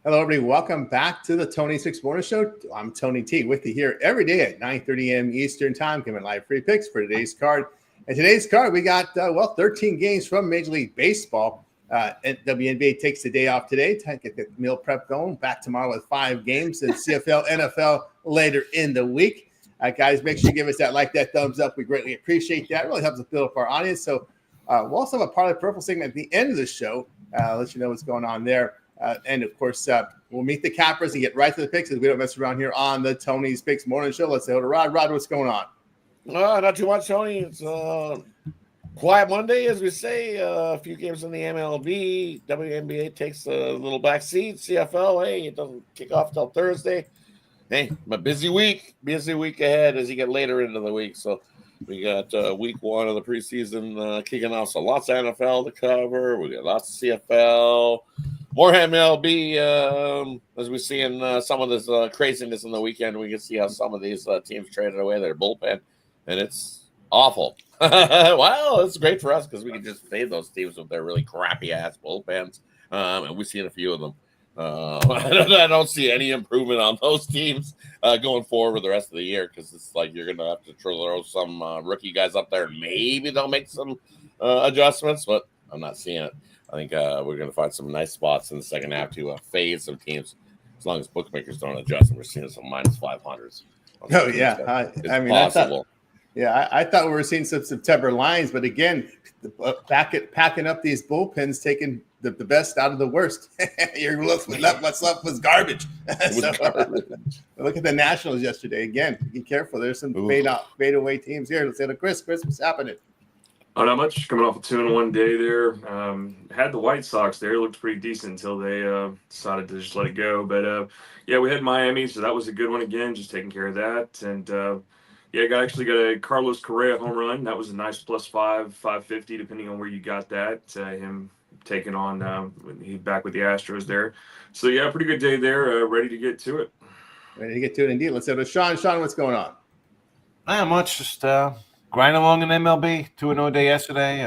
Hello, everybody. Welcome back to the Tony Six Morning Show. I'm Tony T with you here every day at 9:30 a.m. Eastern Time, giving live free picks for today's card. And today's card, we got, 13 games from Major League Baseball. And WNBA takes the day off today to get the meal prep going. Back tomorrow with 5 games and CFL, NFL later in the week. Guys, make sure you give us that thumbs up. We greatly appreciate that. It really helps us build up our audience. So we'll also have a part of the purple segment at the end of the show. Let you know what's going on there. And of course, we'll meet the cappers and get right to the picks as we don't mess around here on the Tony's Picks Morning Show. Let's say hello to Rod. Rod, what's going on? Not too much, Tony. It's quiet Monday, as we say. A few games in the MLB. WNBA takes a little back seat. CFL, hey, it doesn't kick off till Thursday. Hey, a busy week ahead as you get later into the week. So we got week 1 of the preseason kicking off. So lots of NFL to cover. We got lots of CFL. More MLB, as we see in some of this craziness in the weekend. We can see how some of these teams traded away their bullpen, and it's awful. Well, it's great for us because we can just fade those teams with their really crappy-ass bullpens, and we've seen a few of them. I don't see any improvement on those teams going forward the rest of the year because it's like you're going to have to throw some rookie guys up there, and maybe they'll make some adjustments, but I'm not seeing it. I think we're going to find some nice spots in the second half to fade some teams as long as bookmakers don't adjust, and we're seeing some minus 500s. Oh, yeah. I mean, possible. I thought we were seeing some September lines, but again, packing up these bullpens, taking the best out of the worst. What's left was garbage. Look at the Nationals yesterday. Again, be careful. There's some fade away teams here. Let's say to Chris. Chris, what's happening? Oh, not much. Coming off a 2-1 day there. Had the White Sox there. Looked pretty decent until they decided to just let it go. But, we had Miami, so that was a good one again, just taking care of that. And, actually got a Carlos Correa home run. That was a nice plus 550, depending on where you got that. Him taking on he's back with the Astros there. So, pretty good day there. Ready to get to it. Ready to get to it indeed. Let's have a Sean. Sean, what's going on? Not much. Just grind along in MLB. 2-0 day yesterday.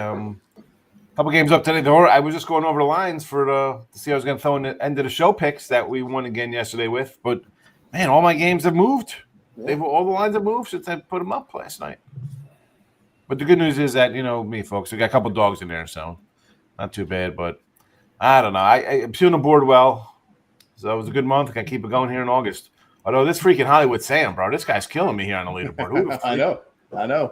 Couple games up today. I was just going over the lines to see how I was going to throw in the end of the show picks that we won again yesterday with. But, man, all my games have moved. All the lines have moved since I put them up last night. But the good news is that, me, folks, we got a couple dogs in there, so not too bad. But I don't know. I'm feeling the board well. So it was a good month. I can keep it going here in August. Although this freaking Hollywood Sam, bro, this guy's killing me here on the leaderboard. I know.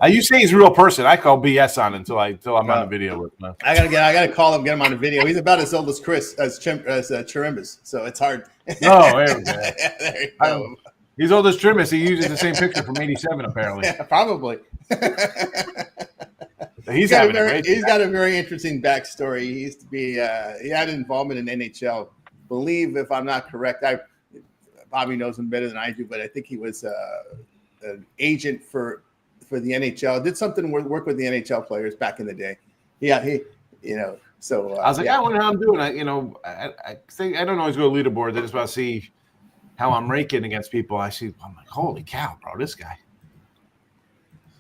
You say he's a real person. I call BS on until I'm on the video with him. I gotta call him, get him on the video. He's about as old as Chirimbus, so it's hard. Oh, there we go. There you go. He's old as Trimus. He uses the same picture from '87, apparently. Yeah, probably. He's got a very interesting backstory. He used to be he had involvement in NHL. Believe, if I'm not correct, Bobby knows him better than I do, but I think he was an agent for the NHL. Did something work with the NHL players back in the day. So I was like, I wonder how I'm doing. I think I don't always go to leaderboard. I just want to see how I'm ranking against people. I'm like, holy cow, bro, this guy.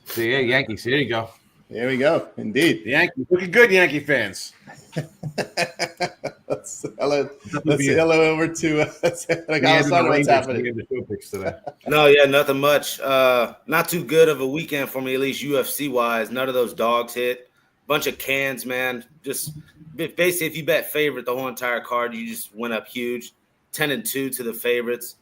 So yeah, Yankees. There you go. There we go. Indeed. The Yankees. Looking good, Yankee fans. Let's say hello over to what's happening. No, nothing much. Not too good of a weekend for me, at least UFC-wise. None of those dogs hit. Bunch of cans, man. Just basically, if you bet favorite the whole entire card, you just went up huge. 10-2 to the favorites.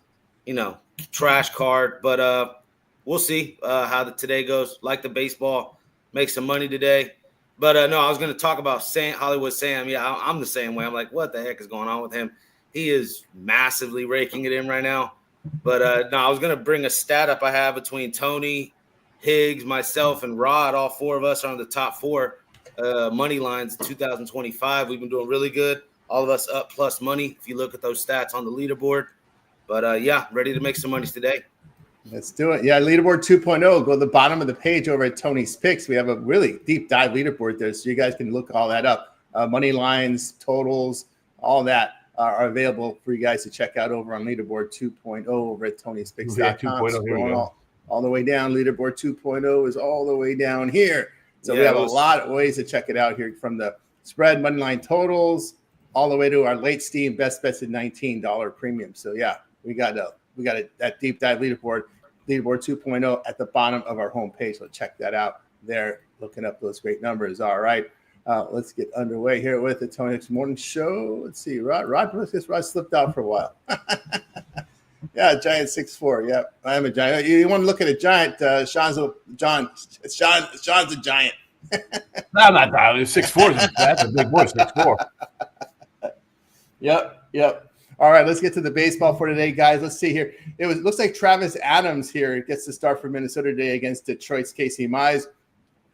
Trash card. But we'll see how today goes. Like the baseball. Make some money today. But, no, I was going to talk about Hollywood Sam. Yeah, I'm the same way. I'm like, what the heck is going on with him? He is massively raking it in right now. But, no, I was going to bring a stat up I have between Tony, Higgs, myself, and Rod. All 4 of us are on the top 4 money lines in 2025. We've been doing really good. All of us up plus money if you look at those stats on the leaderboard. But, ready to make some money today. Let's do it. Yeah, leaderboard 2.0. Go to the bottom of the page over at Tony's Picks. We have a really deep dive leaderboard there, so you guys can look all that up. Money lines, totals, all that are available for you guys to check out over on leaderboard 2.0 over at Tony'sPicks.com. All the way down. Leaderboard 2.0 is all the way down here. So we have a lot of ways to check it out here, from the spread, money line totals, all the way to our late Steam best bets at $19 premium. So yeah, we got that deep dive leaderboard 2.0 at the bottom of our homepage. So check that out there, looking up those great numbers. All right. Let's get underway here with the Tony X Morning Show. Let's see, Rod slipped out for a while. Yeah, Giant 6'4". Yeah, I am a giant. You want to look at a giant? Sean's a giant. No, I'm not that. 6'4". That's a big boy. 6'4". Yep. All right, let's get to the baseball for today, guys. Let's see here. Looks like Travis Adams here gets the start for Minnesota today against Detroit's Casey Mize.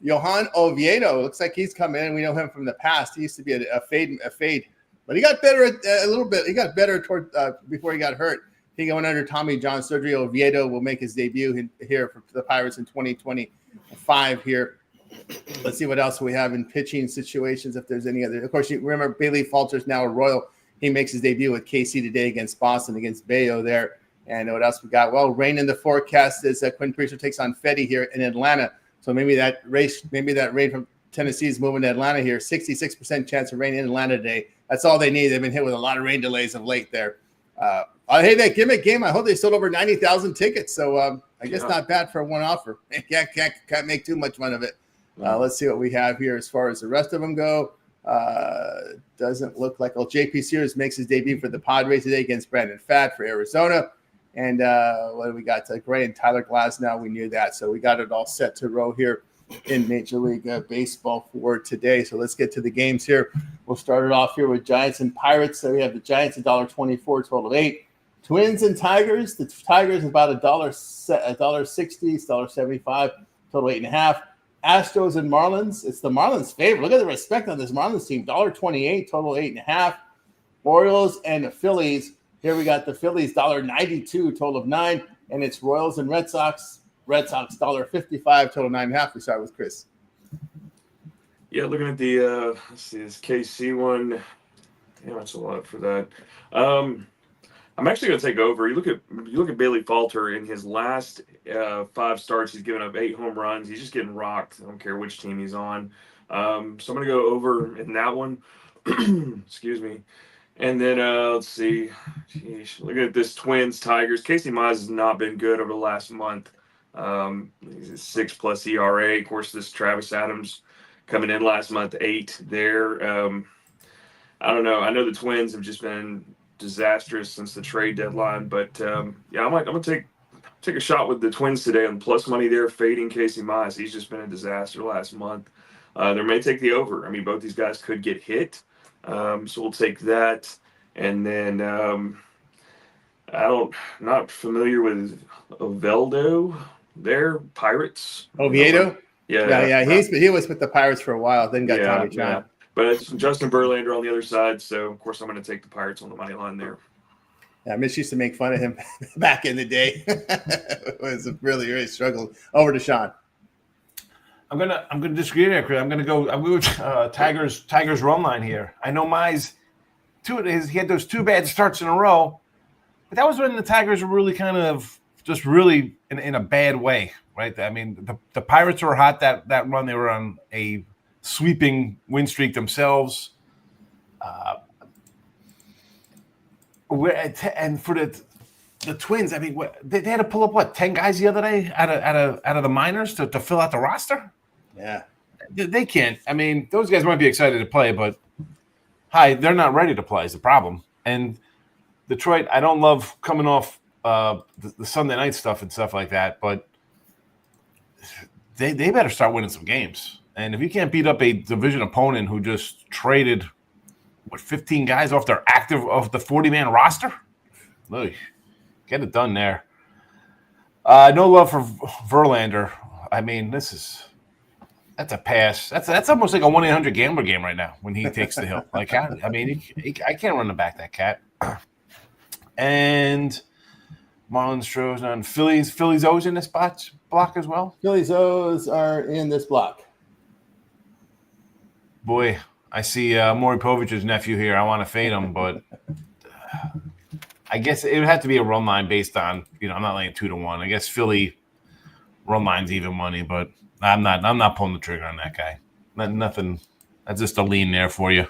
Johan Oviedo looks like he's come in. We know him from the past. He used to be a fade, but he got better a little bit. He got better toward before he got hurt. He going under Tommy John surgery. Oviedo will make his debut here for the Pirates in 2025 here. Let's see what else we have in pitching situations, if there's any other. Of course, you remember Bailey Falter's now a Royal. He makes his debut with KC today against Boston, against Bayo there. And what else we got? Well, rain in the forecast as Quinn Priester takes on Fetty here in Atlanta. So maybe that rain from Tennessee is moving to Atlanta here. 66% chance of rain in Atlanta today. That's all they need. They've been hit with a lot of rain delays of late there. Hey, that gimmick game, I hope they sold over 90,000 tickets. So I guess not bad for one offer. Can't make too much fun of it. Let's see what we have here as far as the rest of them go. Doesn't look like JP Sears makes his debut for the Padres today against Brandon Pfaadt for Arizona. And what do we got? Gray and Tyler Glass now. We knew that. So we got it all set to roll here in Major League Baseball for today. So let's get to the games here. We'll start it off here with Giants and Pirates. So we have the Giants $1.24, total of 8. Twins and Tigers. The Tigers about $1.60, $1.75, total 8.5. Astros and Marlins. It's the Marlins' favorite. Look at the respect on this Marlins team. $1.28, total 8.5. Orioles and the Phillies. Here we got the Phillies $1.92, total of 9. And it's Royals and Red Sox. Red Sox $1.55, total 9.5. We start with Chris. Yeah, looking at the let's see, this KC one. Damn, that's a lot for that. I'm actually going to take over. You look at Bailey Falter in his last 5 starts. He's given up 8 home runs. He's just getting rocked. I don't care which team he's on. So I'm going to go over in that one. Excuse me. And then let's see. Jeez, looking at this Twins Tigers. Casey Mize has not been good over the last month. He's a 6+ ERA. Of course, this Travis Adams coming in last month, 8 there. I don't know. I know the Twins have just been disastrous since the trade deadline, but yeah, I'm gonna take a shot with the Twins today on plus money there, fading Casey Mize. He's just been a disaster last month. They may take the over. I mean, both these guys could get hit, so we'll take that. And then not familiar with Oveldo there, Pirates. Oviedo. Yeah. He was with the Pirates for a while, then got Tommy John. Yeah. But it's Justin Verlander on the other side, so of course I'm going to take the Pirates on the money line there. Yeah, Mitch used to make fun of him back in the day. It was really struggled. Over to Sean. I'm gonna disagree there, Chris. I'm gonna with Tigers run line here. I know Mize, he had those 2 bad starts in a row, but that was when the Tigers were really kind of just really in a bad way, right? I mean, the Pirates were hot that run. They were on a sweeping win streak themselves. And for the Twins, I mean, they had to pull up 10 guys the other day out of the minors to fill out the roster. Yeah, they can't. I mean, those guys might be excited to play, but they're not ready to play is the problem. And Detroit, I don't love coming off the Sunday night stuff and stuff like that, but they better start winning some games. And if you can't beat up a division opponent who just traded 15 guys off the 40-man roster, look, get it done there. No love for Verlander. I mean, that's a pass. That's almost like a 1-800 gambler game right now when he takes the hill. Like, I mean, I can't run the back that cat. And Marlins throws on Phillies. Phillies O's in this block as well. Phillies O's are in this block. Boy, I see Maury Povich's nephew here. I want to fade him, but I guess it would have to be a run line based on, I'm not laying 2-1. I guess Philly run line's even money, but I'm not pulling the trigger on that guy. Nothing. That's just a lean there for you.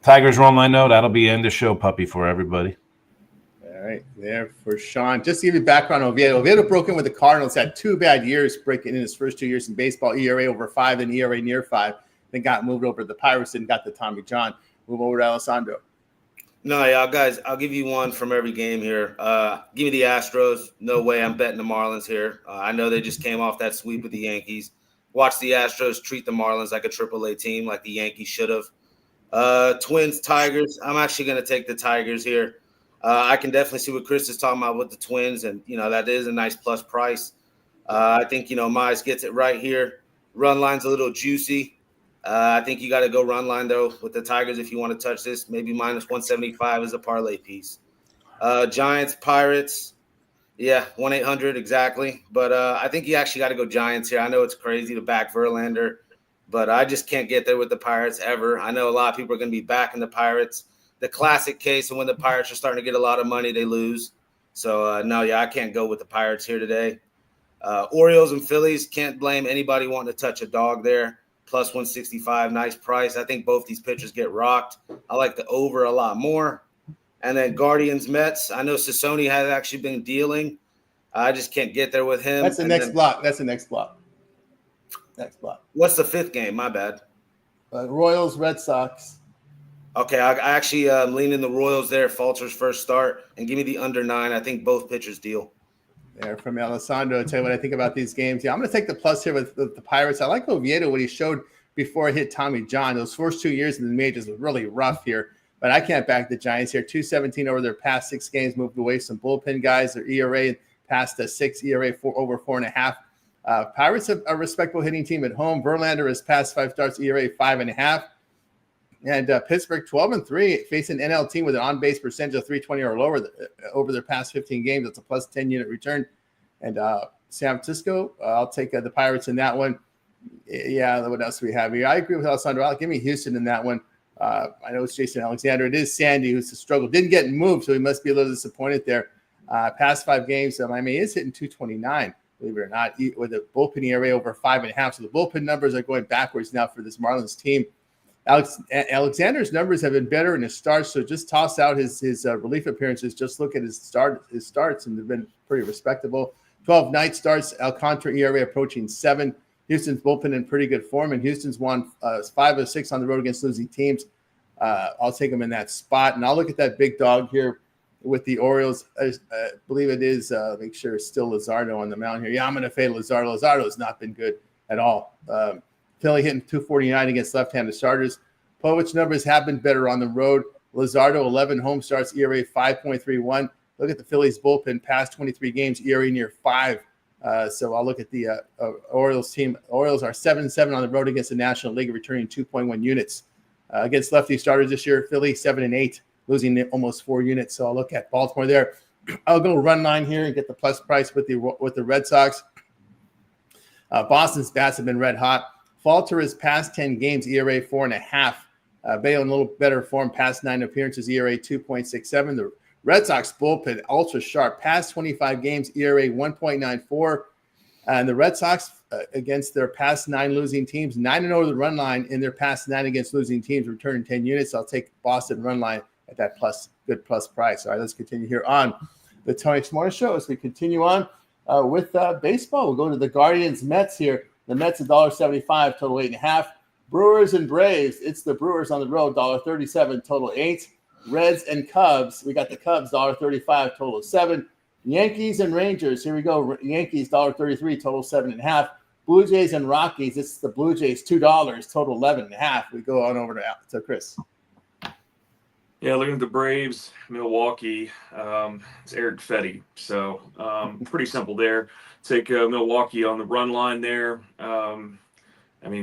Tigers run line note. That'll be end of show puppy for everybody. All right, there for Sean. Just to give you background on Oviedo. Oviedo broke in with the Cardinals, had 2 bad years breaking in his first 2 years in baseball, ERA over 5 and ERA near 5. Then got moved over to the Pirates and got the Tommy John. Move over to Alessandro. No, y'all guys, I'll give you one from every game here. Give me the Astros. No way I'm betting the Marlins here. I know they just came off that sweep with the Yankees. Watch the Astros treat the Marlins like a AAA team, like the Yankees should have. Twins, Tigers. I'm actually going to take the Tigers here. I can definitely see what Chris is talking about with the Twins, and, that is a nice plus price. I think, Mize gets it right here. Run line's a little juicy. I think you got to go run line, though, with the Tigers if you want to touch this. Maybe minus 175 is a parlay piece. Giants, Pirates. Yeah, 1-800 exactly. But I think you actually got to go Giants here. I know it's crazy to back Verlander, but I just can't get there with the Pirates ever. I know a lot of people are going to be backing the Pirates. The classic case of when the Pirates are starting to get a lot of money, they lose. So, I can't go with the Pirates here today. Orioles and Phillies, can't blame anybody wanting to touch a dog there. Plus 165, nice price. I think both these pitchers get rocked. I like the over a lot more. And then Guardians, Mets. I know Sassoni has actually been dealing. I just can't get there with him. That's the next block. Next block. What's the 5th game? My bad. Royals, Red Sox. Okay, I actually leaning the Royals there. Falter's first start. And give me the under 9. I think both pitchers deal. There from Alessandro. I'll tell you what I think about these games. Yeah, I'm going to take the plus here with the Pirates. I like Oviedo, what he showed before he hit Tommy John. Those first 2 years in the majors were really rough here. But I can't back the Giants here. 217 over their past 6 games, moved away some bullpen guys. Their ERA past a 6, ERA over 4.5. Pirates have a respectable hitting team at home. Verlander has passed 5 starts, ERA 5.5. And Pittsburgh 12-3, facing an NL team with an on-base percentage of 320 or lower over their past 15 games. That's a plus 10 unit return. And San Francisco, I'll take the Pirates in that one. Yeah, what else do we have here? I agree with Alessandro. Give me Houston in that one. I know it's Jason Alexander. It is Sandy who's the struggle. Didn't get moved, so he must be a little disappointed there. Past 5 games, Miami is hitting 229, believe it or not, with a bullpen ERA over 5.5. So the bullpen numbers are going backwards now for this Marlins team. Alexander's numbers have been better in his starts, so just toss out his relief appearances. Just look at his starts, and they've been pretty respectable. 12 night starts, Alcantara ERA approaching 7. Houston's bullpen in pretty good form, and Houston's won 5 of 6 on the road against losing teams. I'll take them in that spot, and I'll look at that big dog here with the Orioles. I believe it is, make sure it's still Luzardo on the mound here. Yeah, I'm going to fade Luzardo. Luzardo has not been good at all. Philly hitting 249 against left-handed starters. Povich numbers have been better on the road. Luzardo, 11 home starts, ERA 5.31. Look at the Phillies bullpen, past 23 games, ERA near 5. So I'll look at the Orioles team. Orioles are 7-7 on the road against the National League, returning 2.1 units. Against lefty starters this year, Philly 7-8, losing almost 4 units. So I'll look at Baltimore there. I'll go run line here and get the plus price with the Red Sox. Boston's bats have been red hot. Falter is past 10 games, ERA 4.5. Bayo in a little better form, past 9 appearances, ERA 2.67. The Red Sox bullpen, ultra sharp, past 25 games, ERA 1.94. And the Red Sox, against their past 9 losing teams, 9-0 the run line in their past 9 against losing teams, returning 10 units. I'll take Boston run line at that good plus price. All right, let's continue here on the Tony Morning Show as we continue on with baseball. We'll go to the Guardians Mets here. The Mets $1.75, total 8.5. Brewers and Braves. It's the Brewers on the road, $1.37, total 8. Reds and Cubs. We got the Cubs, $1.35, total 7. Yankees and Rangers. Here we go. Yankees, $1.33, total 7.5. Blue Jays and Rockies. It's the Blue Jays, $2, total 11.5. We go on over to Chris. Yeah, looking at the Braves, Milwaukee, it's Eric Fetty. So pretty simple there. Take Milwaukee on the run line there.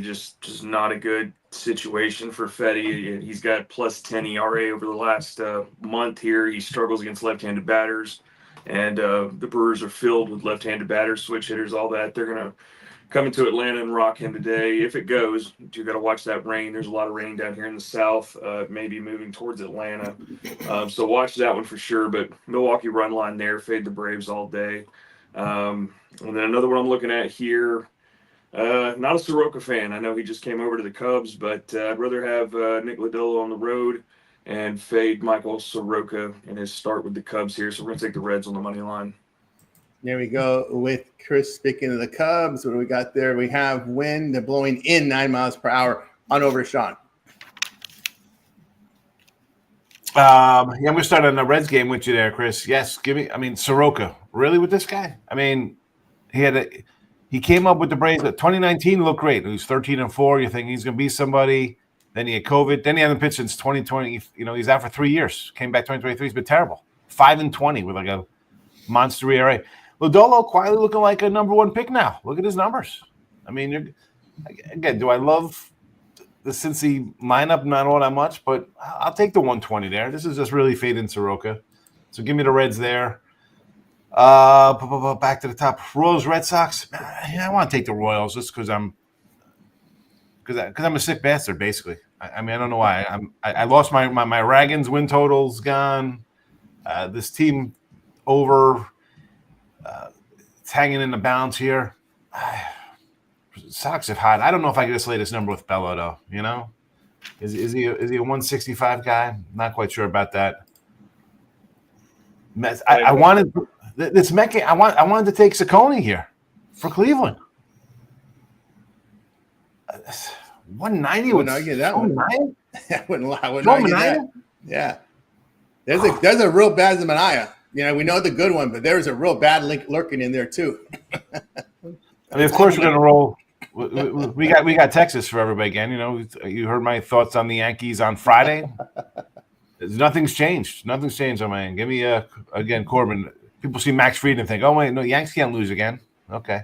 Just not a good situation for Fetty. He's got plus 10 ERA over the last month here. He struggles against left-handed batters, and the Brewers are filled with left-handed batters, switch hitters, all that. They're going to come into Atlanta and rock him today. If it goes, you got to watch that rain. There's a lot of rain down here in the south, maybe moving towards Atlanta. So watch that one for sure. But Milwaukee run line there, fade the Braves all day. And then another one I'm looking at here, Not a Soroka fan. I know he just came over to the Cubs, but I'd rather have Nick Lodolo on the road and fade Michael Soroka in his start with the Cubs here. So we're going to take the Reds on the money line. There we go with Chris. Speaking of the Cubs, what do we got there? We have wind blowing in 9 miles per hour on over Sean. I'm going to start on the Reds game with you there, Chris. Yes, Soroka. Really with this guy? I mean, he came up with the Braves. 2019 looked great. He was 13-4. You think he's going to be somebody. Then he had COVID. Then he hasn't pitched since 2020. He's out for 3 years. Came back 2023. He's been terrible. 5-20 with like a monster ERA. Lodolo quietly looking like a number one pick now. Look at his numbers. I mean, again, do I love the Cincy lineup? Not all that much, but I'll take the 120 there. This is just really fading Soroka. So give me the Reds there. Back to the top. Royals, Red Sox. I want to take the Royals just because I'm a sick bastard, basically. I mean, I don't know why. I lost my Ragans win totals gone. This team over. It's hanging in the balance here. Sox have hot. I don't know if I can just lay this number with Bello though. Is he a 165 guy? Not quite sure about that. I wanted this Mecca. I wanted to take Ciccone here for Cleveland. 190. Wouldn't argue that one. I wouldn't argue that. Yeah. There's a real bad Manaya. We know the good one, but there's a real bad link lurking in there too. I mean, of course we're going to roll. We got Texas for everybody again. You heard my thoughts on the Yankees on Friday. Nothing's changed. Nothing's changed on my end. Give me again, Corbin. People see Max Fried and think, oh wait, no, Yanks can't lose again. Okay.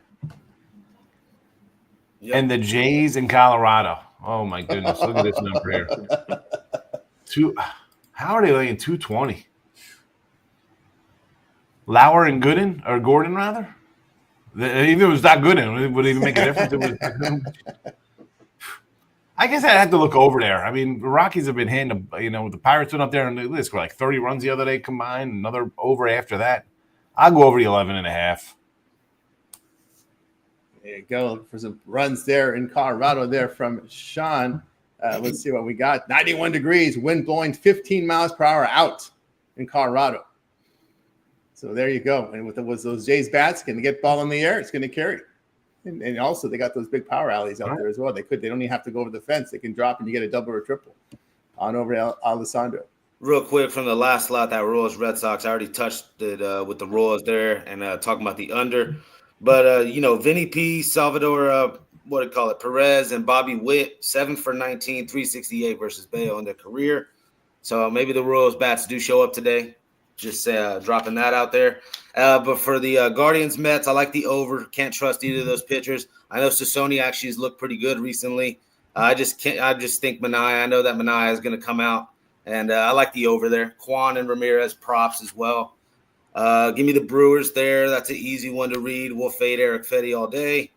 Yep. And the Jays in Colorado. Oh my goodness, look at this number here. How are they laying 220? Lauer and Gordon rather. Even if it was not Gooden, it would even make a difference. I guess I'd have to look over there. I mean, the Rockies have been hitting, the Pirates went up there and they scored like 30 runs the other day combined, another over after that. I'll go over the 11.5. There you go for some runs there in Colorado there from Sean. Let's see what we got. 91 degrees, wind blowing 15 miles per hour out in Colorado. So there you go. And with those Jays bats, can they get ball in the air? It's going to carry. And also they got those big power alleys out there as well. They don't even have to go over the fence. They can drop and you get a double or triple on over Alessandro. Real quick from the last slot, that Royals Red Sox, I already touched it with the Royals there and talking about the under. But, Vinny P, Salvador, Perez and Bobby Witt, 7 for 19, 368 versus Bayo in their career. So maybe the Royals bats do show up today. Just dropping that out there. But for the Guardians Mets, I like the over. Can't trust either of those pitchers. I know Sassoni actually has looked pretty good recently. I just think Manaea. I know that Manaea is going to come out. And I like the over there. Quan and Ramirez props as well. Give me the Brewers there. That's an easy one to read. We'll fade Eric Fetty all day.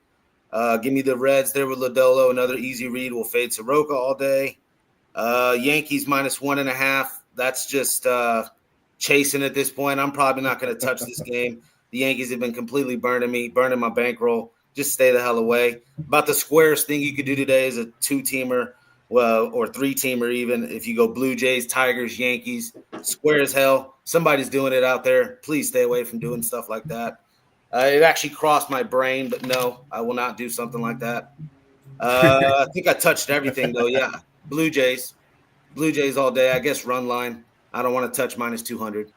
Give me the Reds there with Lodolo. Another easy read. We'll fade Soroka all day. Yankees -1.5. That's just chasing at this point. I'm probably not going to touch this game. The Yankees have been completely burning my bankroll. Just stay the hell away. About the squarest thing you could do today is a 2-teamer, or 3-teamer even. If you go Blue Jays, Tigers, Yankees, square as hell. Somebody's doing it out there. Please stay away from doing stuff like that. It actually crossed my brain, but no, I will not do something like that. I think I touched everything, though. Yeah, Blue Jays all day. I guess run line. I don't want to touch -200.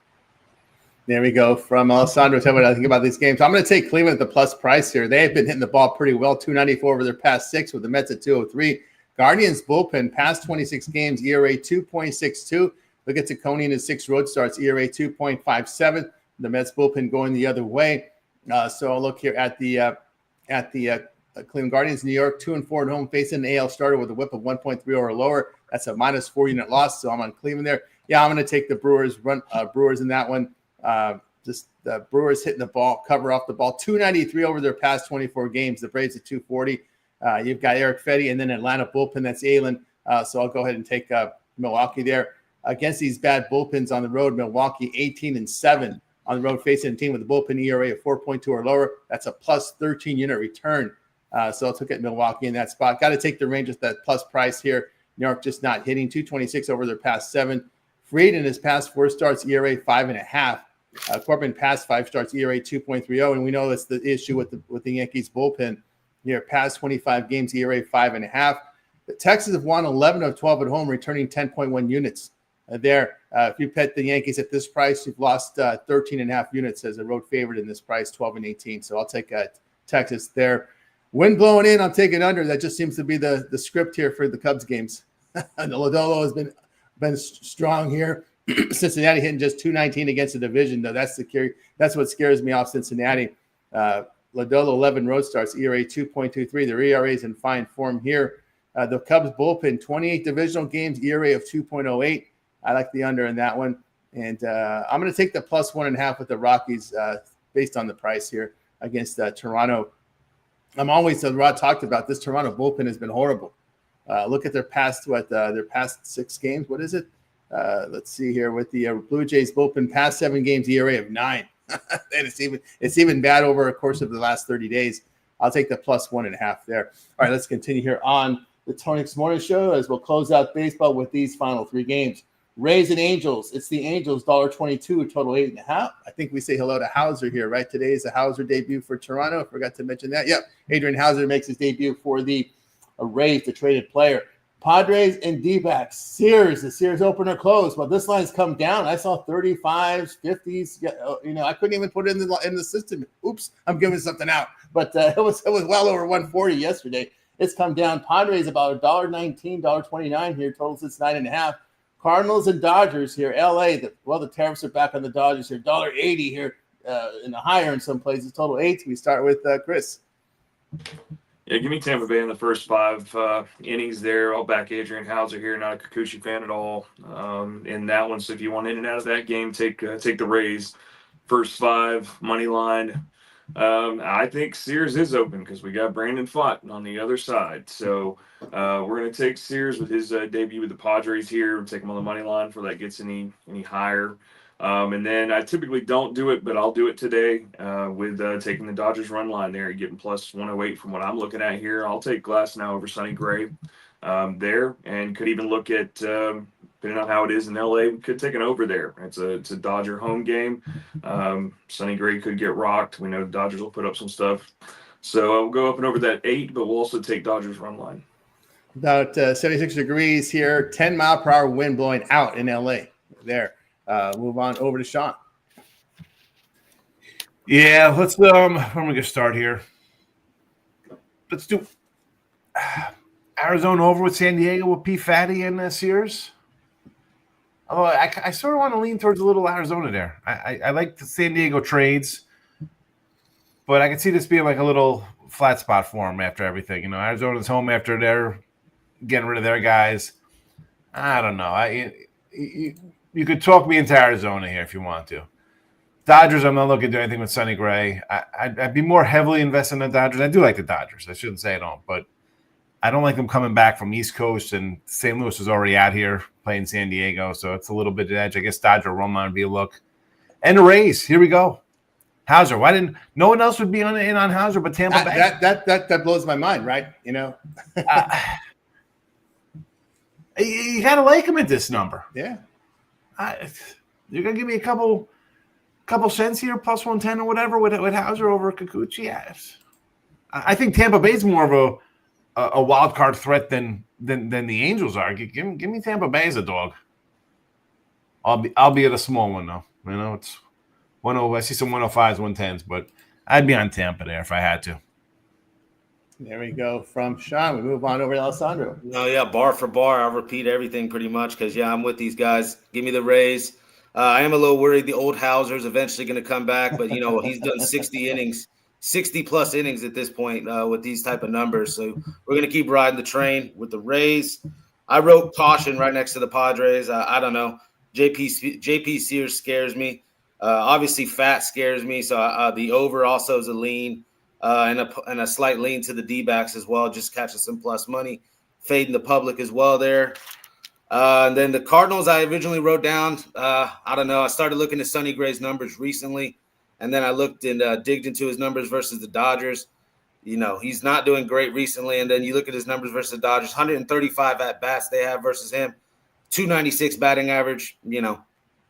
There we go from Alessandro. Tell me what I think about these games. I'm going to take Cleveland at the plus price here. They have been hitting the ball pretty well, 294 over their past 6 with the Mets at 203. Guardians bullpen past 26 games, ERA 2.62. Look at Ciccone in his 6 road starts, ERA 2.57. The Mets bullpen going the other way. So I'll look here at the Cleveland Guardians, New York, 2-4 at home, facing an AL starter with a whip of 1.3 or lower. That's a -4 unit loss. So I'm on Cleveland there. Yeah, I'm going to take the Brewers in that one. Just the Brewers hitting the ball, cover off the ball. 293 over their past 24 games. The Braves at 240. You've got Eric Fetty and then Atlanta bullpen. That's Allen. So I'll go ahead and take Milwaukee there. Against these bad bullpens on the road, Milwaukee 18-7 on the road, facing a team with a bullpen ERA of 4.2 or lower. That's a +13 unit return So I'll look at Milwaukee in that spot. Got to take the Rangers that plus price here. New York just not hitting 226 over their past 7. Fried in his past 4 starts, ERA 5.5. Corbin past 5 starts, ERA 2.30. And we know that's the issue with the Yankees bullpen here. Past 25 games, ERA 5.5. The Texans have won 11 of 12 at home, returning 10.1 units there. If you bet the Yankees at this price, you've lost 13.5 units as a road favorite in this price, 12 and 18. So I'll take Texas there. Wind blowing in, I'm taking under. That just seems to be the script here for the Cubs games. And Lodolo has been strong here. Cincinnati hitting just 219 against the division, though. That's what scares me off Cincinnati. Lodolo 11 road starts, ERA 2.23. Their ERA is in fine form here. The Cubs bullpen 28 divisional games, ERA of 2.08. I like the under in that one, and I'm going to take the plus 1.5 with the Rockies based on the price here against Toronto. I'm always, as Rod talked about, this Toronto bullpen has been horrible. Look at their past 6 games. What is it? Let's see here with the Blue Jays bullpen past 7 games, ERA of 9. And it's even bad over the course of the last 30 days. I'll take the plus 1.5 there. All right, let's continue here on the Tony Morning Show as we'll close out baseball with these final 3 games. Rays and Angels. It's the Angels, $1.22, total 8.5. I think we say hello to Hauser here, right? Today is a Hauser debut for Toronto. I forgot to mention that. Yep, Adrian Hauser makes his debut for the Rays, the traded player. Padres and D-backs. Sears, the Sears opener closed. Well, this line's come down. I saw 35s, 50s. I couldn't even put it in the system. Oops, I'm giving something out. But it was well over 140 yesterday. It's come down. Padres about $1.19, $1.29 here. Total sits 9.5. Cardinals and Dodgers here. LA, the tariffs are back on the Dodgers here. $1.80 here in the higher in some places. Total 8. We start with Chris. Yeah, give me Tampa Bay in the first 5 innings there. I'll back Adrian Hauser here. Not a Kikuchi fan at all in that one. So if you want in and out of that game, take the Rays. First 5, money line. I think Sears is open because we got Brandon Pfaadt on the other side. So we're going to take Sears with his debut with the Padres here. We'll take him on the money line before that gets any higher. And then I typically don't do it, but I'll do it today with taking the Dodgers run line there and getting plus 108 from what I'm looking at here. I'll take Glass now over Sonny Gray there, and could even look at, depending on how it is in LA, could take an over there. It's a Dodger home game. Sonny Gray could get rocked. We know the Dodgers will put up some stuff. So we'll go up and over that 8, but we'll also take Dodgers run line. About 76 degrees here, 10-mile-per-hour wind blowing out in LA there. Move on over to Sean. Yeah, let's where am I gonna start here? Let's do Arizona over with San Diego with P. Fatty and Sears. Oh, I sort of want to lean towards a little Arizona there. I like the San Diego trades, but I can see this being like a little flat spot for them after everything. Arizona's home after they're getting rid of their guys. I don't know. You could talk me into Arizona here if you want to. Dodgers, I'm not looking to do anything with Sonny Gray. I'd be more heavily invested in the Dodgers. I do like the Dodgers. I shouldn't say I don't, but I don't like them coming back from East Coast, and St. Louis is already out here playing San Diego, so it's a little bit of edge. I guess Dodger run line would be a look. And the Rays, here we go. Hauser. Why didn't no one else would be in on Hauser but Tampa Bay? That blows my mind, right? You got to like him at this number. Yeah. You're gonna give me a couple cents here, plus 110 or whatever, with Hauser over Kikuchi. Yes. I think Tampa Bay's more of a wild card threat than the Angels are. Give me Tampa Bay as a dog. I'll be at a small one though. It's 10. I see some 105s, 110s, but I'd be on Tampa there if I had to. There we go from Sean. We move on over to Alessandro. No, yeah, bar for bar. I'll repeat everything pretty much because, I'm with these guys. Give me the Rays. I am a little worried the old Hauser's eventually going to come back, but, he's done 60 innings, 60-plus innings at this point with these type of numbers. So we're going to keep riding the train with the Rays. I wrote caution right next to the Padres. I don't know. JP Sears scares me. Obviously, Fat scares me. So the over also is a lean. And a slight lean to the D-backs as well, just catching some plus money, fading the public as well there. And then the Cardinals I originally wrote down, I don't know. I started looking at Sonny Gray's numbers recently, and then I looked and digged into his numbers versus the Dodgers. He's not doing great recently. And then you look at his numbers versus the Dodgers, 135 at bats they have versus him, 296 batting average.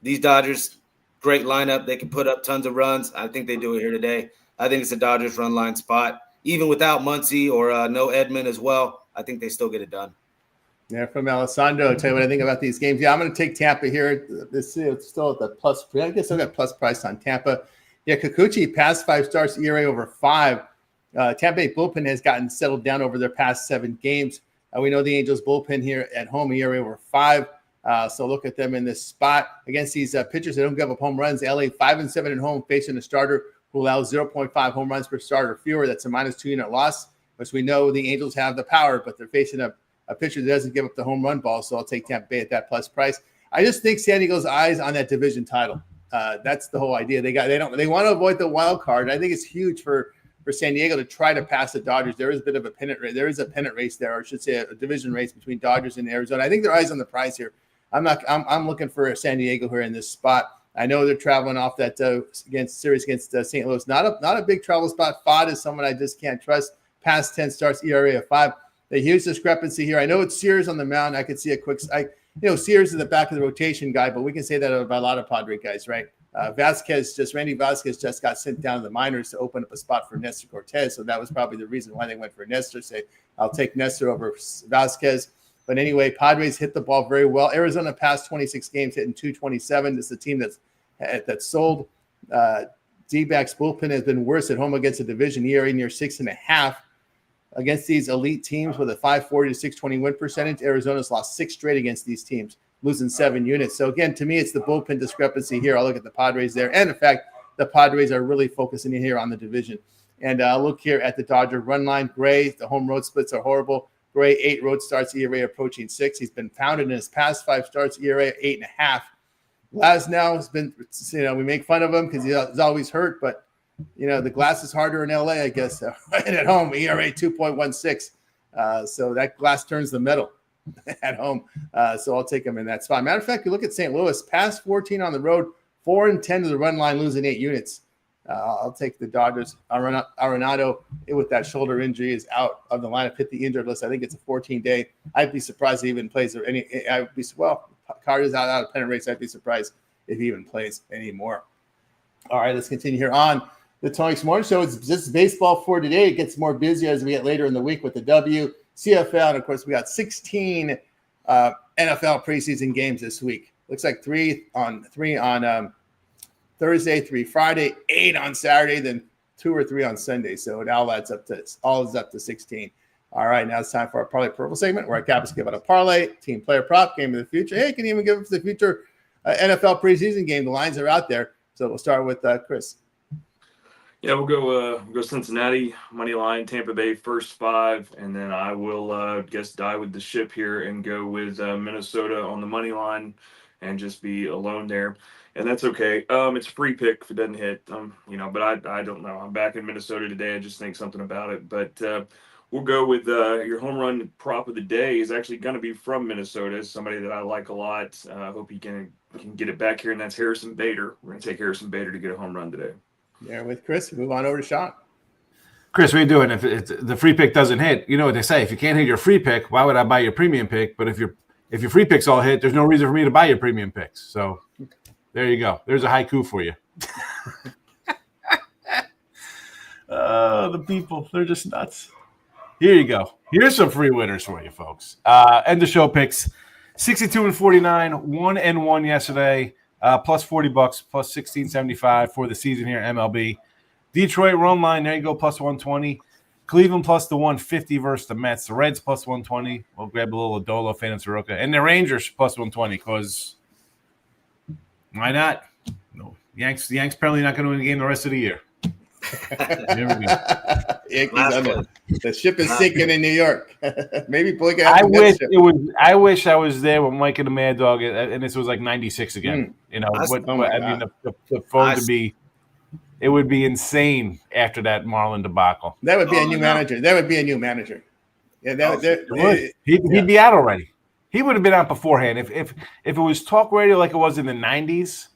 These Dodgers, great lineup. They can put up tons of runs. I think they do it here today. I think it's a Dodgers run line spot. Even without Muncy or no Edman as well, I think they still get it done. Yeah, from Alessandro, I'll tell you what I think about these games. Yeah, I'm going to take Tampa here. This is still at the plus. I guess I got plus price on Tampa. Yeah, Kikuchi past 5 starts, ERA over 5. Tampa Bay bullpen has gotten settled down over their past 7 games. We know the Angels bullpen here at home, ERA over 5. So look at them in this spot against these pitchers that don't give up home runs. LA 5-7 at home, facing a starter who allows 0.5 home runs per start or fewer. That's a -2 unit loss, which we know the Angels have the power, but they're facing a pitcher that doesn't give up the home run ball. So I'll take Tampa Bay at that plus price. I just think San Diego's eyes on that division title. That's the whole idea. They want to avoid the wild card. I think it's huge for San Diego to try to pass the Dodgers. There is a bit of a pennant race. There is a pennant race there, or I should say a division race between Dodgers and Arizona. I think their eyes on the prize here. I'm looking for San Diego here in this spot. I know they're traveling off that series against St. Louis. Not a big travel spot. Fod is someone I just can't trust. Past 10 starts, ERA of 5. The huge discrepancy here. I know it's Sears on the mound. I could see a quick. Sears is the back of the rotation guy, but we can say that about a lot of Padre guys, right? Randy Vasquez just got sent down to the minors to open up a spot for Nestor Cortez. So that was probably the reason why they went for Nestor. Say, I'll take Nestor over Vasquez. But anyway, Padres hit the ball very well. Arizona past 26 games hitting 227. This is a team that's sold. D-backs bullpen has been worse at home against a division ERA near 6.5. Against these elite teams with a 540 to 620 win percentage, Arizona's lost 6 straight against these teams, losing 7 units. So again, to me, it's the bullpen discrepancy here. I'll look at the Padres there. And in fact, the Padres are really focusing here on the division. And I'll look here at the Dodger run line. Gray, the home road splits are horrible. Gray, 8 road starts, ERA approaching 6. He's been pounded in his past 5 starts, ERA 8.5. Glasnow has been, we make fun of him because he's always hurt, but the glass is harder in LA, I guess. Right at home, ERA 2.16. So that glass turns the metal at home. So I'll take him in that spot. Matter of fact, you look at St. Louis, past 14 on the road, 4-10 to the run line, losing 8 units. I'll take the Dodgers. Arenado, with that shoulder injury, is out of the lineup, hit the injured list. I think it's a 14-day. I'd be surprised if he even plays or any. Carter's out of pennant race. I'd be surprised if he even plays anymore. All right, let's continue here on the Tony Morning Show. It's just baseball for today. It gets more busy as we get later in the week with the CFL, and of course, we got 16 NFL preseason games this week. Looks like 3 on Thursday, 3 Friday, 8 on Saturday, then 2 or 3 on Sunday. So it all adds up to 16. All right, now it's time for our Parlay Purple segment where our captains give out a parlay, team player prop, game of the future. Hey, you can even give us the future NFL preseason game. The lines are out there. So we'll start with Chris. Yeah, we'll go Cincinnati money line, Tampa Bay first 5, and then I will die with the ship here and go with Minnesota on the money line and just be alone there. And that's okay. It's a free pick if it doesn't hit. But I don't know. I'm back in Minnesota today. I just think something about it. But we'll go with your home run prop of the day is actually going to be from Minnesota. Somebody that I like a lot. I hope he can get it back here, and that's Harrison Bader. We're going to take Harrison Bader to get a home run today. Yeah, with Chris. Move on over to Sean. Chris, what are you doing? If the free pick doesn't hit, you know what they say. If you can't hit your free pick, why would I buy your premium pick? But if your free picks all hit, there's no reason for me to buy your premium picks. So there you go. There's a haiku for you. Oh, the people. They're just nuts. Here you go. Here's some free winners for you, folks. End of show picks. 62-49, 1-1 yesterday. Plus $40, plus $16.75 for the season here at MLB. Detroit run line, there you go, plus 120. Cleveland plus the 150 versus the Mets. The Reds plus 120. We'll grab a little Adola, Fan and Soroka. And the Rangers plus 120 because why not? No, Yanks apparently not going to win the game the rest of the year. The ship is sinking in New York. Maybe Blake. I wish I was there with Mike and the Mad Dog, and this was like 96 again. The phone would be. It would be insane after that Marlin debacle. That would be a new manager. That would be a new manager. Yeah, he'd be out already. He would have been out beforehand. If it was talk radio like it was in the 90s,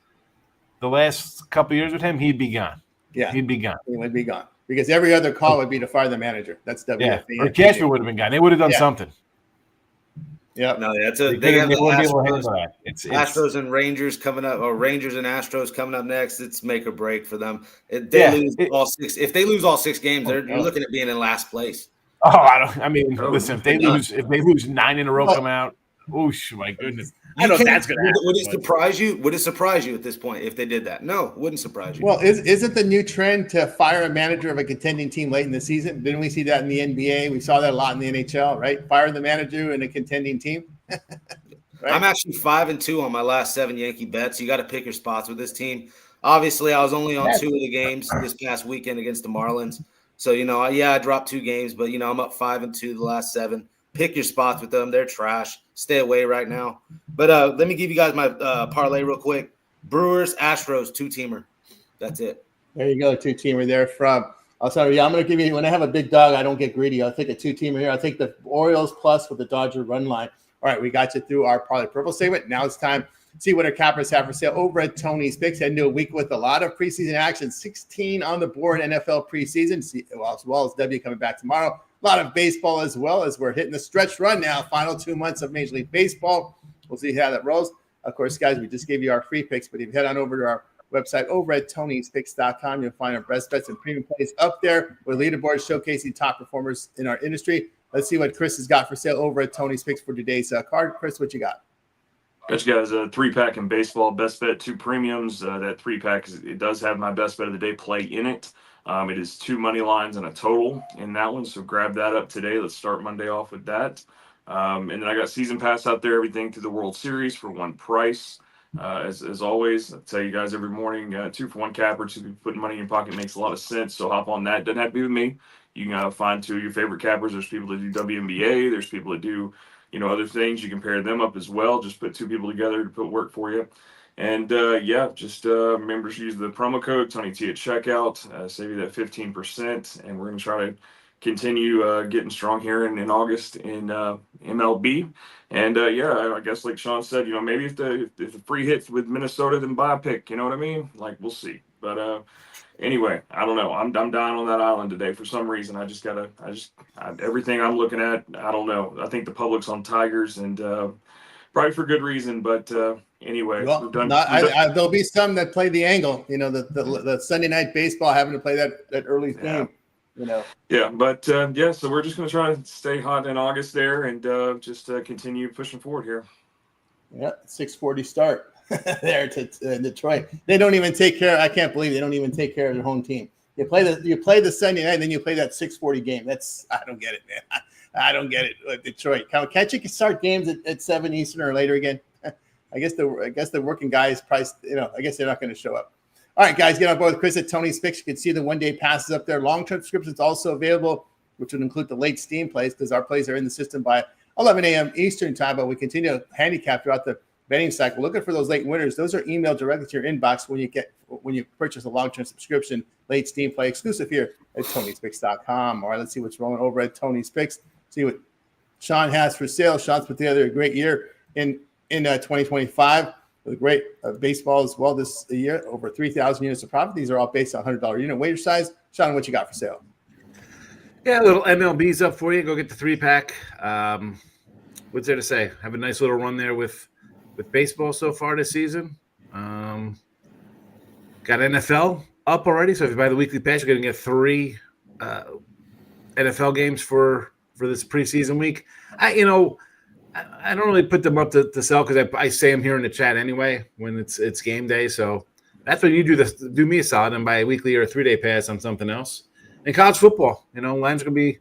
the last couple of years with him, he'd be gone. Yeah, he'd be gone. He would be gone. because every other call would be to fire the manager. That's Yeah, WFA. or Cashman would have been gone. They would have done something. Yeah. No, that's They have the wouldn't be able to Astros, handle that. It's Astros and Rangers coming up, or Rangers and Astros coming up next. It's make or break for them. If they lose all six games, you're looking at being in last place. Listen, if they lose 9 in a row, come out. Oosh, my goodness. I don't know if that's going to happen. Would it surprise you? Would it surprise you at this point if they did that? No, it wouldn't surprise you. Well, isn't the new trend to fire a manager of a contending team late in the season? Didn't we see that in the NBA? We saw that a lot in the NHL, right? Fire the manager in a contending team. Right? I'm actually 5-2 on my last 7 Yankee bets. You got to pick your spots with this team. Obviously, I was only on 2 of the games this past weekend against the Marlins. So, I dropped 2 games, but, I'm up 5-2 the last 7. Pick your spots with them. They're trash. Stay away right now. But let me give you guys my parlay real quick. Brewers, Astros, 2-teamer. That's it. There you go, 2-teamer there from – I'm sorry, I'm going to give you – when I have a big dog, I don't get greedy. I'll take a 2-teamer here. I'll take the Orioles plus with the Dodger run line. All right, we got you through our parlay purple segment. Now it's time to see what our cappers have for sale over at Tony's Picks. Heading to a week with a lot of preseason action. 16 on the board NFL preseason, as well as W coming back tomorrow. A lot of baseball as well, as we're hitting the stretch run now. Final 2 months of Major League Baseball. We'll see how that rolls. Of course, guys, we just gave you our free picks, but if you head on over to our website over at Tony'sPicks.com, you'll find our best bets and premium plays up there with leaderboards showcasing top performers in our industry. Let's see what Chris has got for sale over at Tony's Picks for today's card. Chris, what you got? Got you guys a 3-pack in baseball, best bet 2 premiums. That 3-pack, it does have my best bet of the day play in it. It is 2 money lines and a total in that one, so grab that up today. Let's start Monday off with that. And then I got season pass out there, everything to the World Series for one price. As always, I tell you guys every morning, 2 for 1 capper, 2 people putting money in your pocket makes a lot of sense. So hop on that. Doesn't have to be with me. You can find 2 of your favorite cappers. There's people that do WNBA. There's people that do, other things. You can pair them up as well. Just put 2 people together to put work for you. And just remember to use the promo code Tony T at checkout. Save you that 15%. And we're going to try to continue getting strong here in August in MLB. And I guess like Sean said, maybe if the free hits with Minnesota, then buy a pick. You know what I mean? Like, we'll see. But anyway, I don't know. I'm dying on that island today for some reason. Everything I'm looking at, I don't know. I think the public's on Tigers, and probably for good reason. But anyway, well, there'll be some that play the angle. The Sunday night baseball having to play that early game. Yeah, but so we're just going to try to stay hot in August there, and just continue pushing forward here. Yeah, 6:40 start there to Detroit. They don't even take care. I can't believe they don't even take care of their home team. You play the Sunday night, and then you play that 6:40 game. I don't get it, man. I don't get it. Detroit, can't you start games at 7 Eastern or later again? I guess the working guys probably, I guess they're not going to show up. All right, guys, get on board with Chris at Tony's Picks. You can see the one-day passes up there. Long-term subscriptions also available, which would include the late steam plays, because our plays are in the system by 11 a.m. Eastern time, but we continue to handicap throughout the betting cycle. Looking for those late winners. Those are emailed directly to your inbox when you purchase a long-term subscription, late steam play, exclusive here at Tony'sPicks.com. All right, let's see what's rolling over at Tony's Picks. See what Sean has for sale. Sean's put together a great year in 2025. With great baseball as well this year, over 3,000 units of profit. These are all based on $100 unit wager size. Sean, what you got for sale? Yeah, a little MLB's up for you. Go get the 3-pack. What's there to say? Have a nice little run there with baseball so far this season. Got NFL up already. So if you buy the weekly pass, you're going to get 3 NFL games for this preseason week. I don't really put them up to sell because I say them here in the chat anyway when it's game day. So that's when you do me a solid and buy a weekly or a 3-day pass on something else. And college football, lines are gonna be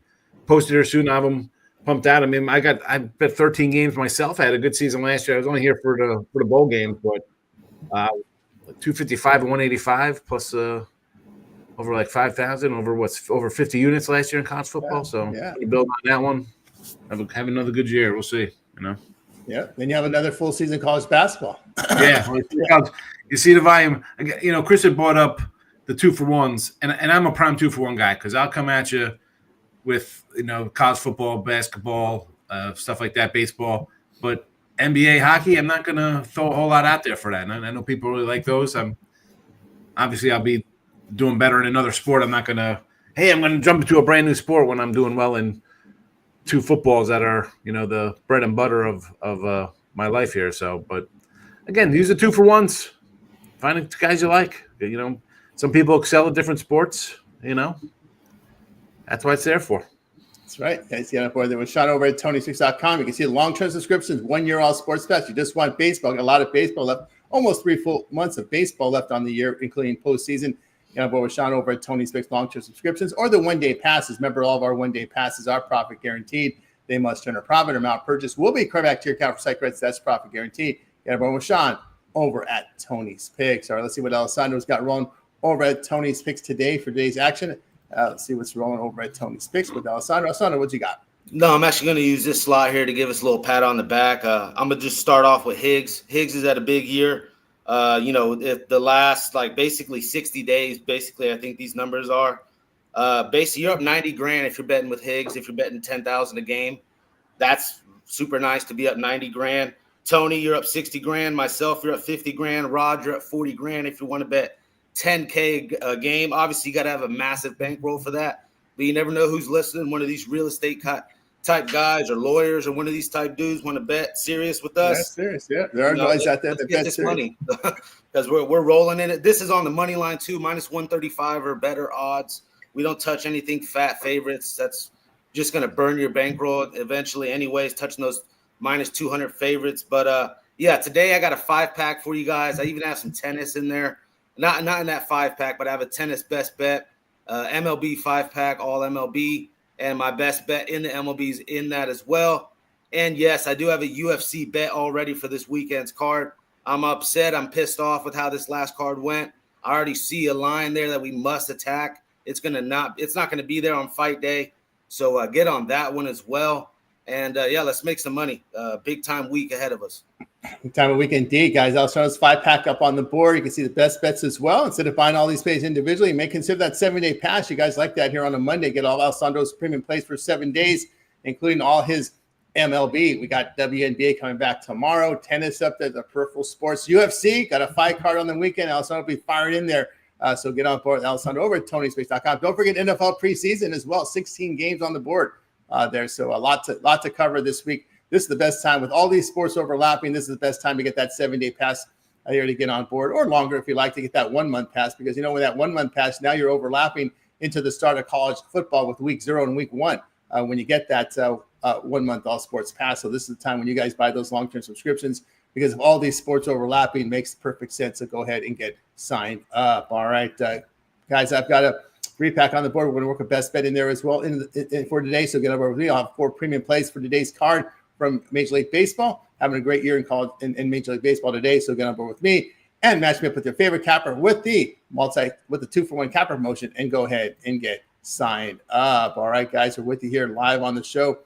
posted here soon. I have them pumped out. I mean, I bet 13 games myself. I had a good season last year. I was only here for the bowl games, but 255 and 185 plus over like 5,000 over 50 units last year in college football. So you build on that one. Have another good year. We'll see. Yeah. Then you have another full season college basketball. Yeah. You see the volume. Chris had brought up the 2-for-1s, and I'm a prime 2-for-1 guy because I'll come at you with college football, basketball, stuff like that, baseball. But NBA hockey, I'm not going to throw a whole lot out there for that. And I know people really like those. I'll be doing better in another sport. I'm not going to hey, I'm going to jump into a brand new sport when I'm doing well in 2 footballs that are, the bread and butter of my life here. So, but again, these are 2-for-1s. Find the guys you like. Some people excel at different sports. That's what it's there for. That's right. Guys, get on board there with Sean over at TonySix.com. You can see the long-term subscriptions, 1 year all sports bets. You just want baseball. Got a lot of baseball left. Almost 3 full months of baseball left on the year, including postseason. Get on board with Sean over at Tony Six long-term subscriptions or the one-day passes. Remember, all of our one-day passes are profit guaranteed. They must turn a profit. Amount purchase will be credited back to your account for site credits. That's profit guaranteed. Get on board with Sean over at Tony's Picks. All right, let's see what Alessandro's got rolling over at Tony's Picks today for today's action. Let's see what's rolling over at Tony's Picks with Alessandro. Alessandro, what you got? No, I'm actually going to use this slot here to give us a little pat on the back. I'm going to just start off with Higgs. Higgs is at a big year. If the last, basically 60 days, I think these numbers are. Basically, you're up 90 grand if you're betting with Higgs. If you're betting 10,000 a game, that's super nice to be up 90 grand. Tony, you're up 60 grand. Myself, you're up 50 grand. Rod, you're up 40 grand if you want to bet 10K a game. Obviously, you got to have a massive bankroll for that. But you never know who's listening. One of these real estate type guys or lawyers or one of these type dudes want to bet serious with us. That's serious, yeah. There are guys out there that bet this serious. Money because we're rolling in it. This is on the money line too, minus 135 or better odds. We don't touch anything fat favorites. That's just going to burn your bankroll eventually anyways, touching those minus 200 favorites. But today I got a 5-pack for you guys. I even have some tennis in there. Not in that 5-pack, but I have a tennis best bet, MLB 5-pack, all MLB, and my best bet in the MLB is in that as well. And yes, I do have a UFC bet already for this weekend's card. I'm upset. I'm pissed off with how this last card went. I already see a line there that we must attack. It's not going to be there on fight day. So get on that one as well. And let's make some money. Big time week ahead of us. Time of week indeed, guys. Alessandro's 5-pack up on the board. You can see the best bets as well. Instead of buying all these plays individually, you may consider that 7-day pass. You guys like that here on a Monday. Get all Alessandro's premium plays for 7 days, including all his MLB. We got WNBA coming back tomorrow. Tennis up there, the peripheral sports. UFC, got a 5-card on the weekend. Alessandro will be fired in there. So get on board with Alessandro over at TonySpace.com. Don't forget NFL preseason as well. 16 games on the board there. So a lot to cover this week. This is the best time with all these sports overlapping. This is the best time to get that 7-day pass here to get on board, or longer if you like to get that 1-month pass, because with that 1-month pass, now you're overlapping into the start of college football with week 0 and week 1 when you get that 1-month all sports pass. So this is the time when you guys buy those long-term subscriptions, because of all these sports overlapping, makes perfect sense. So go ahead and get signed up. All right, guys, I've got a 3-pack on the board. We're going to work a best bet in there as well for today. So get over with me. I'll have 4 premium plays for today's card from Major League Baseball. Having a great year in college in Major League Baseball today. So get on board with me and match me up with your favorite capper with the 2-for-1 capper promotion, and go ahead and get signed up. All right, guys, we're with you here live on the show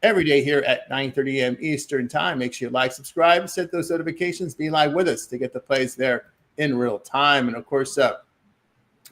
every day here at 9:30 a.m. Eastern time. Make sure you like, subscribe, set those notifications, be live with us to get the plays there in real time. And of course,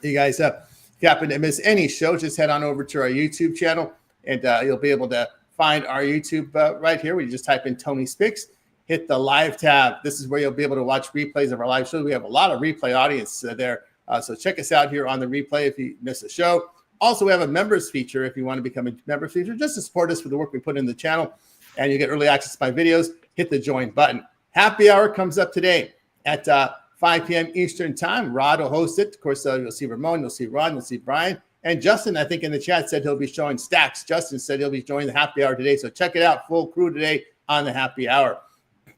you guys, if you happen to miss any show, just head on over to our YouTube channel, and you'll be able to find our YouTube right here, where you just type in Tony's Picks, hit the live tab. This is where you'll be able to watch replays of our live shows. We have a lot of replay audience there. So check us out here on the replay if you miss a show. Also, we have a members feature if you want to become a members feature, just to support us for the work we put in the channel. And you get early access to my videos. Hit the join button. Happy hour comes up today at 5 p.m. Eastern time. Rod will host it. Of course, you'll see Ramon, you'll see Ron, you'll see Brian. And Justin, I think in the chat, said he'll be showing stacks. Justin said he'll be joining the happy hour today. So check it out. Full crew today on the happy hour.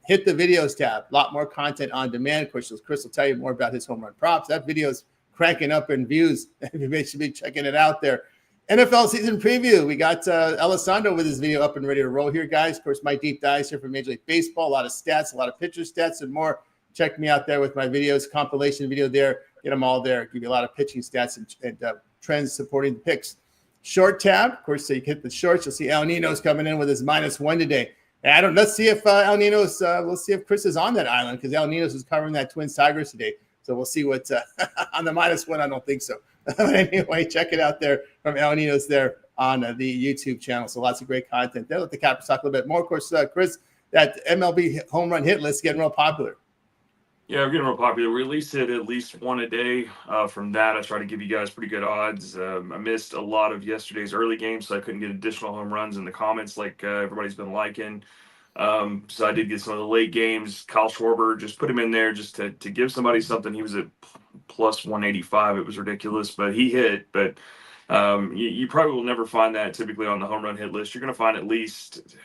Hit the videos tab. A lot more content on demand. Of course, Chris will tell you more about his home run props. That video is cranking up in views. You should be checking it out there. NFL season preview. We got Alessandro with his video up and ready to roll here, guys. Of course, my deep dives here from Major League Baseball. A lot of stats, a lot of pitcher stats, and more. Check me out there with my videos, compilation video there. Get them all there. Give you a lot of pitching stats and trends supporting the picks. Short tab, of course, so you hit the shorts. You'll see El Nino's coming in with his -1 today. And let's see if El Nino's. We'll see if Chris is on that island, because El Nino's is covering that Twins Tigers today. So we'll see what on the -1. I don't think so. But anyway, check it out there from El Nino's there on the YouTube channel. So lots of great content there. Let the Cappers talk a little bit more. Of course, Chris, that MLB home run hit list is getting real popular. Yeah, we're getting real popular. We release it at least one a day. From that, I try to give you guys pretty good odds. I missed a lot of yesterday's early games, so I couldn't get additional home runs in the comments like everybody's been liking. So I did get some of the late games. Kyle Schwarber, just put him in there just to give somebody something. He was at plus 185. It was ridiculous, but he hit. But you probably will never find that typically on the home run hit list. You're going to find at least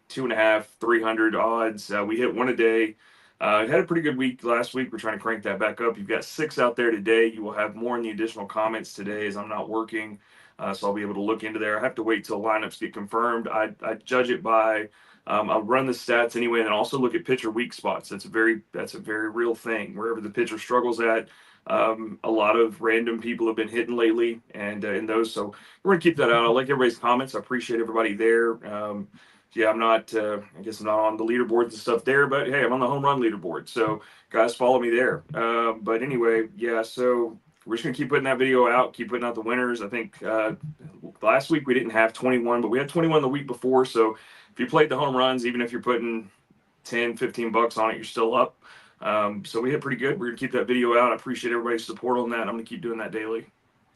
250, 300 odds. We hit one a day. Had a pretty good week last week. We're trying to crank that back up. You've got 6 out there today. You will have more in the additional comments today as I'm not working. So I'll be able to look into there. I have to wait till lineups get confirmed. I judge it by I'll run the stats anyway, and then also look at pitcher weak spots. That's a very real thing. Wherever the pitcher struggles at, a lot of random people have been hitting lately, and in those. So we're gonna keep that out. I like everybody's comments. I appreciate everybody there. Yeah, I'm not. I guess I'm not on the leaderboards and stuff there, but hey, I'm on the home run leaderboard. So guys, follow me there. But anyway, yeah. So we're just gonna keep putting that video out. Keep putting out the winners. I think last week we didn't have 21, but we had 21 the week before. So if you played the home runs, even if you're putting 10, 15 bucks on it, you're still up. So we hit pretty good. We're gonna keep that video out. I appreciate everybody's support on that. I'm gonna keep doing that daily.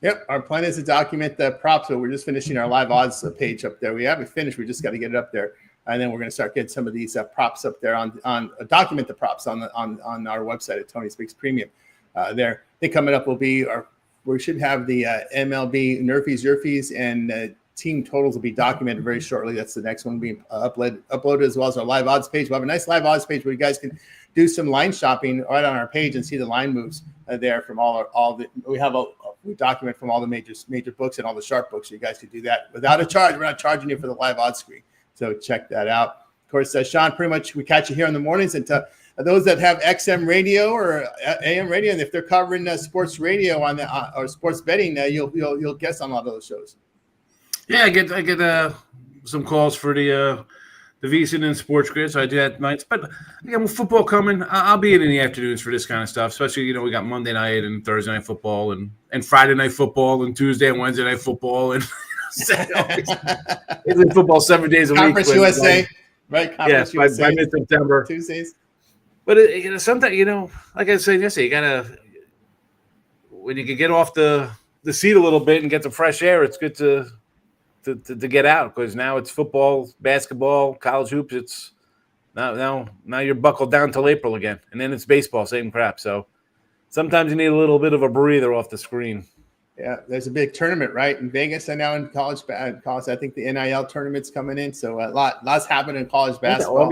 Yep, our plan is to document the props. So we're just finishing our live odds page up there. We haven't finished. We just got to get it up there, and then we're going to start getting some of these props up there on document the props on our website at Tony Speaks Premium. There, I think coming up will be we should have the MLB Nerfies, Yerfies, and team totals will be documented very shortly. That's the next one being uploaded as well as our live odds page. We'll have a nice live odds page where you guys can do some line shopping right on our page and see the line moves there from we document from all the major books and all the sharp books. So you guys can do that without a charge. We're not charging you for the live odds screen. So check that out. Of course, Sean, pretty much we catch you here in the mornings. And to those that have XM radio or AM radio, and if they're covering sports radio on or sports betting, you'll guess on a lot of those shows. Yeah, I get some calls for the VSiN and Sports Grid, so I do that nights. But again, with football coming, I'll be in the afternoons for this kind of stuff. Especially, we got Monday night and Thursday night football and Friday night football and Tuesday and Wednesday night football and football 7 days a week. Conference USA, right? Conference USA. By mid-September. Tuesdays. But sometimes, like I said yesterday, you gotta when you can get off the seat a little bit and get some fresh air. It's good to get out because now it's football, basketball, college hoops. It's now you're buckled down till April again, and then it's baseball, same crap. So sometimes you need a little bit of a breather off the screen. Yeah, there's a big tournament right in Vegas and now in college. I think the NIL tournament's coming in, so lots happening in college basketball.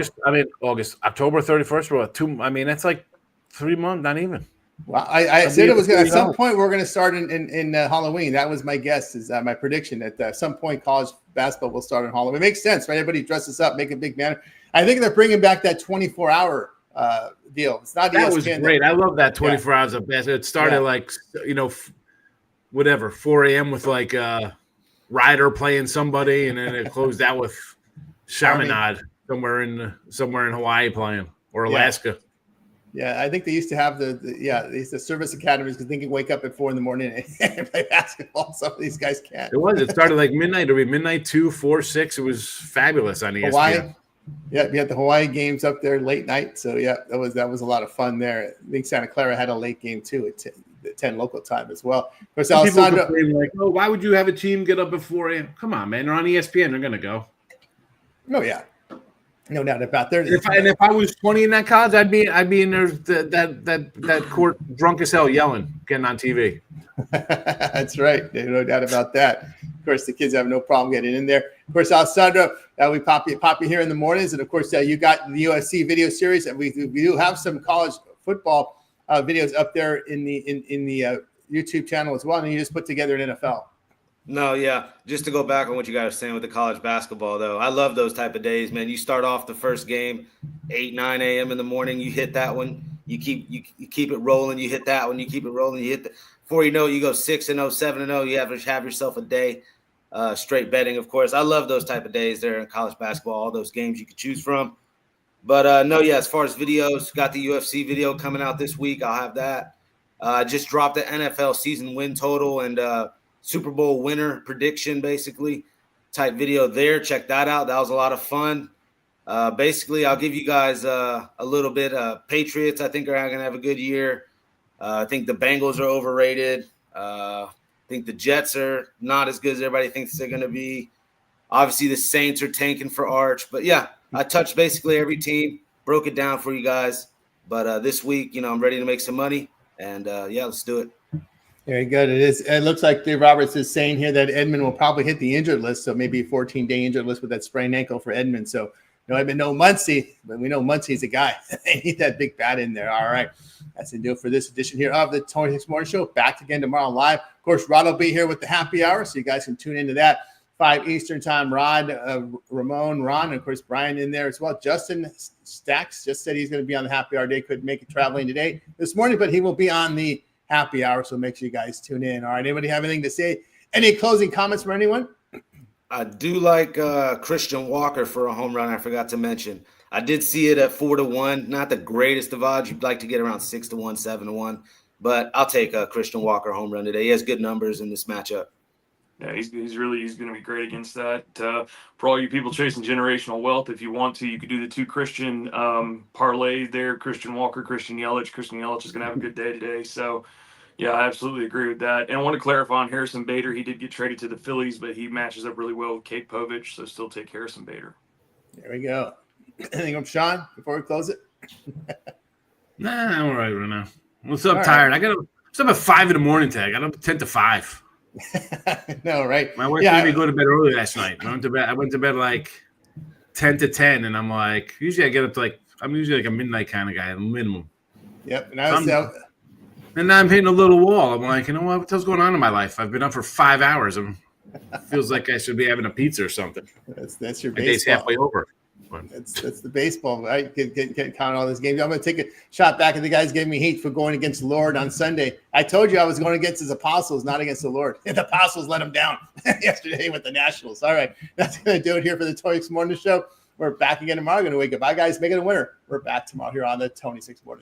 August, October 31st. We're 2. I mean, that's like 3 months, not even. Well, I said it was at some point we're going to start in Halloween. That was my guess, is my prediction that at some point college basketball will start in Halloween. It makes sense, right? Everybody dresses up, make a big banner. I think they're bringing back that 24-hour deal. It's not that ESPN was great. I love that 24 hours of basketball. It started whatever 4 a.m. with like Ryder playing somebody, and then it closed out with Chaminade somewhere in Hawaii playing or Alaska. Yeah, I think they used to have the service academies because they can wake up at 4 a.m. and play basketball. Some of these guys can't. It started like midnight. It'll be midnight 2, 4, 6. It was fabulous on ESPN. Hawaii. Yeah, you had the Hawaii games up there late night. So yeah, that was a lot of fun there. I think Santa Clara had a late game too at 10 local time as well. Of course, Alessandro, like, why would you have a team get up at 4 a.m.? Come on, man. They're on ESPN. They're gonna go. No, yeah. No doubt about that. If I was 20 in that college, I'd be in there that court drunk as hell yelling, getting on TV. That's right. No doubt about that. Of course, the kids have no problem getting in there. Of course, Alessandro, we pop you here in the mornings, and of course, you got the UFC video series, and we do have some college football videos up there in the YouTube channel as well. And you just put together an NFL. No, yeah. Just to go back on what you guys were saying with the college basketball, though, I love those type of days, man. You start off the first game 8, 9 a.m. in the morning. You hit that one. You keep it rolling. You hit that one. You keep it rolling. You hit before you know it, you go 6-0, 7-0. You have yourself a day. Straight betting, of course. I love those type of days there in college basketball. All those games you could choose from. But as far as videos, got the UFC video coming out this week. I'll have that. Just dropped the NFL season win total and Super Bowl winner prediction, basically, type video there. Check that out. That was a lot of fun. Basically, I'll give you guys a little bit. Patriots, I think, are going to have a good year. I think the Bengals are overrated. I think the Jets are not as good as everybody thinks they're going to be. Obviously, the Saints are tanking for Arch. But, yeah, I touched basically every team, broke it down for you guys. But this week, I'm ready to make some money. And, yeah, let's do it. Very good. It looks like Dave Roberts is saying here that Edmund will probably hit the injured list. So maybe a 14-day injured list with that sprained ankle for Edmund. So no Edmund, no Muncie, but we know Muncie's a guy. They need that big bat in there. All right. That's the deal for this edition here of the 26 Morning Show. Back again tomorrow live. Of course, Rod will be here with the happy hour, so you guys can tune into that. 5 Eastern time. Rod, Ramon, Ron, and of course, Brian in there as well. Justin Stacks just said he's going to be on the happy hour day. Couldn't make it traveling today this morning, but he will be on the happy hour, so make sure you guys tune in. All right. Anybody have anything to say? Any closing comments from anyone? I do like Christian Walker for a home run. I forgot to mention. I did see it at 4-1. Not the greatest of odds. You'd like to get around 6-1, 7-1. But I'll take Christian Walker home run today. He has good numbers in this matchup. Yeah, he's going to be great against that. For all you people chasing generational wealth, if you want to, you could do the 2 Christian parlay there. Christian Walker, Christian Yelich. Christian Yelich is going to have a good day today. So, yeah, I absolutely agree with that. And I want to clarify on Harrison Bader. He did get traded to the Phillies, but he matches up really well with Kate Povich, so still take Harrison Bader. There we go. Anything from Sean before we close it? Nah, I'm all right right now. What's up, tired? I got up at 5 in the morning today. I got up at 10 to 5. No, right? My wife made me go to bed early last night. I went to bed like 10 to 10, and I'm like, usually I get up to I'm usually like a midnight kind of guy, minimum. Yep. And I was out. And now I'm hitting a little wall. I'm like, you know what the hell's going on in my life? I've been up for 5 hours. It feels like I should be having a pizza or something. That's your baseball. My day's halfway over. That's the baseball, right? Get count all these games. I'm going to take a shot back at the guys giving me hate for going against the Lord on Sunday. I told you I was going against his apostles, not against the Lord. The apostles let him down yesterday with the Nationals. All right, that's going to do it here for the 26 Morning Show. We're back again tomorrow. Going to wake up. Bye, guys. Make it a winner. We're back tomorrow here on the 26 Morning Show.